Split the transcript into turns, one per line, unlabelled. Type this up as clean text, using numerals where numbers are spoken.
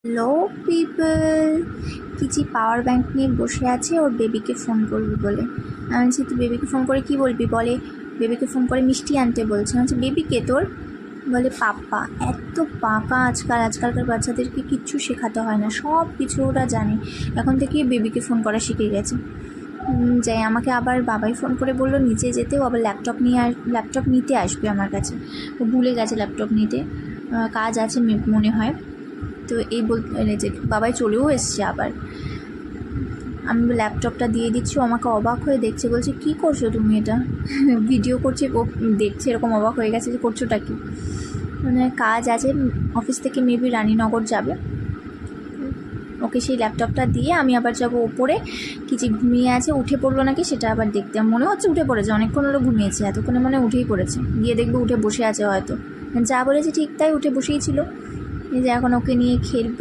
Hello people, কিচি power bank নিয়ে বসে আছে ওর বেবিকে ফোন করবি বলে। আমি বলছি তুই বেবিকে ফোন করে কি বলবি? বলে বেবিকে ফোন করে মিষ্টি আনতে বলছে। আমি বলছি বেবিকে তোর? বলে পাপ্পা। এত পাকা আজকালকার বাচ্চাদেরকে কিচ্ছু শেখাতে হয় না, সব কিছু ওরা জানে। এখন থেকেই বেবিকে ফোন করা শিখে গেছে। যাই, আমাকে আবার বাবাই ফোন করে বললো নিচে যেতে, ও আবার ল্যাপটপ নিতে আসবে আমার কাছে। ও ভুলে গেছে ল্যাপটপ নিতে, কাজ আছে মনে হয়। তো এই যে বাবাই চলেও এসছে আবার। আমি ল্যাপটপটা দিয়ে দিচ্ছি, ও আমাকে অবাক হয়ে দেখছে, বলছে কী করছো তুমি এটা? ভিডিও করছে, ও দেখছে এরকম অবাক হয়ে গেছে যে করছোটা কি। মানে কাজ আছে অফিস থেকে, মেবি রানীনগর যাবে। ওকে সেই ল্যাপটপটা দিয়ে আমি আবার যাবো ওপরে। কিছু ঘুমিয়ে আছে, উঠে পড়লো নাকি সেটা আবার দেখতে। মনে হচ্ছে উঠে পড়েছে, অনেকক্ষণ হলো ঘুমিয়েছে, এতক্ষণে মানে উঠেই পড়েছে। গিয়ে দেখবো উঠে বসে আছে হয়তো, যা বলেছে ঠিক তাই, উঠে বসেই ছিল। এই যে এখন ওকে নিয়ে খেলবো।